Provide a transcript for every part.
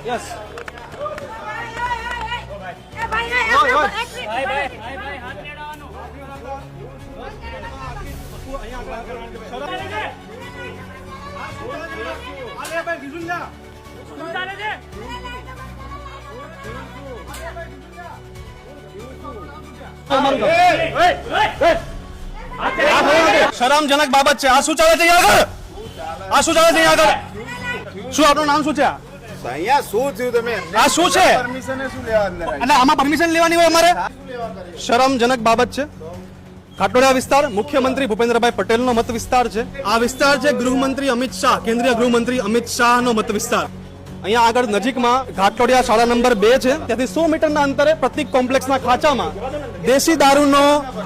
Yes શરમજનક બાબત છે. આ શું ચાલે છે અહીંયા આગળ? આ શું ચાલે છે અહીંયા આગળ? શું આપનું નામ શું છે? અહીંયા શું થયું તમે આ શું છે? પરમિશન શું લેવા અંદર આવી? એટલે આમાં પરમિશન લેવાની હોય અમારે? શરમજનક બાબત છે. ખાટોડિયા વિસ્તાર મુખ્યમંત્રી ભૂપેન્દ્રભાઈ પટેલનો મત વિસ્તાર છે. આ વિસ્તાર છે ગૃહમંત્રી અમિત શાહ, કેન્દ્રીય ગૃહમંત્રી અમિત શાહનો મત વિસ્તાર. અહીંયા આગળ નજીકમાં ઘાટલોડિયા શાળા નંબર 2 છે. ત્યાંથી 100 મીટરના અંતરે પ્રતિક કોમ્પ્લેક્સના ખાંચામાં દેશી દારૂનો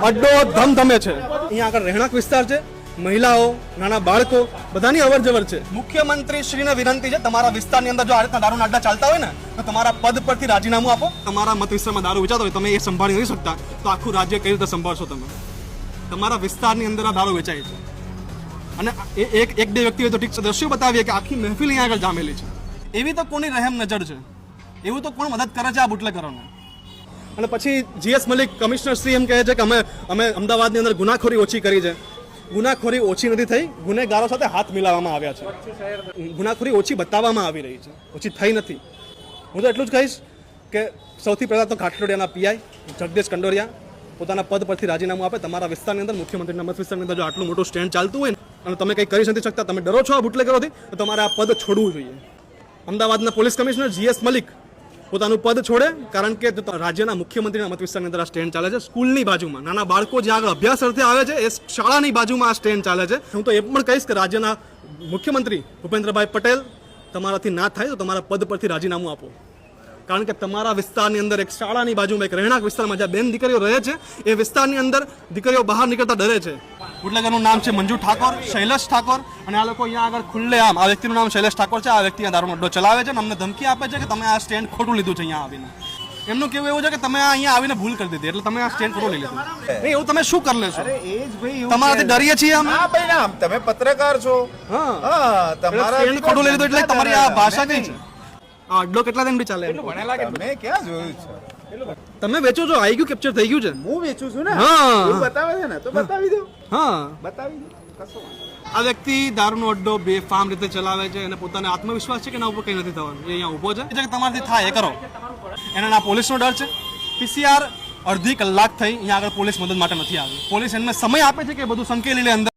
અડ્ડો ધમધમે છે. અહીંયા આગળ રહેણાંક વિસ્તાર છે. મહિલાઓ, નાના બાળકો બધાની અવર જવર છે. મુખ્યમંત્રી શ્રીને વિનંતી છે, તમારા વિસ્તારની અંદર જો આ રીતના દારૂના અડ્ડા ચાલતા હોય ને તો તમારા પદ પરથી રાજીનામું આપો. તમારા મત વિસ્તારમાં દારૂ વેચાતો હોય, તમે એ સંભાળી નથી શકતા તો આખું રાજ્ય કઈ રીતે સંભાળશો તમે? તમારા વિસ્તારની અંદર આ દારૂ વેચાય છે અને એક બે વ્યક્તિ હોય તો ઠીક છે, દ્રશ્યો બતાવીએ કે આખી મહેફિલ અહીંયા આગળ જામેલી છે. એવી તો કોની રહેમ નજર છે? એવું તો કોણ મદદ કરે છે આ બુટલેગરોને? અને પછી જીએસ મલિક કમિશનર શ્રી એમ કહે છે કે અમે અમદાવાદની અંદર ગુનાખોરી ઓછી કરી છે. ગુનાખોરી ઓછી નથી થઈ, ગુનેગારો સાથે હાથ મિલાવવામાં આવ્યા છે. ગુનાખોરી ઓછી બતાવવામાં આવી રહી છે, ઓછી થઈ નથી. હું તો એટલું જ કહીશ કે સૌથી પહેલાં તો ઘાટલોડિયાના પીઆઈ જગદીશ કંડોરિયા પોતાના પદ પરથી રાજીનામું આપે. તમારા વિસ્તારની અંદર મુખ્યમંત્રીના મત વિસ્તારની અંદર જો આટલું મોટું સ્ટેન્ડ ચાલતું હોય અને તમે કંઈ કરી નથી શકતા, તમે ડરો છો આ બુટલેગરોથી, તો તમારે આ પદ છોડવું જોઈએ. અમદાવાદના પોલીસ કમિશનર જીએસ મલિક પોતાનું પદ છોડે, કારણ કે રાજ્યના મુખ્યમંત્રીના મત વિસ્તારની અંદર આ સ્ટેન્ડ ચાલે છે. સ્કૂલની બાજુમાં નાના બાળકો જ્યાં આગળ અભ્યાસ અર્થે આવે છે એ શાળાની બાજુમાં આ સ્ટેન્ડ ચાલે છે. હું તો એ પણ કહીશ કે રાજ્યના મુખ્યમંત્રી ભૂપેન્દ્રભાઈ પટેલ તમારાથી ના થાય તો તમારા પદ પરથી રાજીનામું આપો, કારણ કે તમારા વિસ્તારની અંદર એક શાળાની બાજુમાં એક રહેણાંક વિસ્તારમાં જ્યાં બેન દીકરીઓ રહે છે એ વિસ્તારની અંદર દીકરીઓ બહાર નીકળતા ડરે છે. બુટલેગરનું નામ છે મંજુ ઠાકોર, શૈલેષ ઠાકોર, અને આ લોકો અહીંયા આગળ ખુલ્લે આમ, આ વ્યક્તિનું નામ શૈલેષ ઠાકોર છે, આ વ્યક્તિ દારૂનો અડ્ડો ચલાવે છે અને અમને ધમકી આપે છે કે તમે આ સ્ટેન્ડ ખોટું લીધું છે. અહીંયા આવીને એમનું કેવું એવું છે કે તમે અહીંયા આવીને ભૂલ કરી દીધી એટલે તમે આ સ્ટેન્ડ ખોટું લઈ લીધું. નહીં, એવું તમે શું કરી લેશો? તમારાથી ડરીએ છીએ અમે. હા ભાઈ ના, તમે પત્રકાર છો. હા, તમારા સ્ટેન્ડ ખોટું લઈ લીધું એટલે તમારી આ ભાષા કઈ છે? આ અડ્ડો કેટલા દિનથી ચાલે? તમે ક્યાં જોયું છે? તમે વેચો છો, આવી ગયું, કેપ્ચર થઈ ગયું છે. હું વેચું છું ને. હા, હું બતાવે છે ને તો બતાવી દો. હા, બતાવી દો, કશો વાંધો. આ વ્યક્તિ દારૂનો અડ્ડો બેફામ રીતે ચલાવે છે અને પોતાને આત્મવિશ્વાસ છે કે એના ઉપર કંઈ નથી થવાનું. એ અહીંયા ઊભો છે કે તમારાથી થાય એ કરો. એને ના પોલીસનો ડર છે. પીસીઆર અડધી કલાક થઈ અહીંયા આગળ પોલીસ મદદ માટે નથી આવી. પોલીસ એમને સમય આપે છે કે બધું સંકેલી લે અંદર.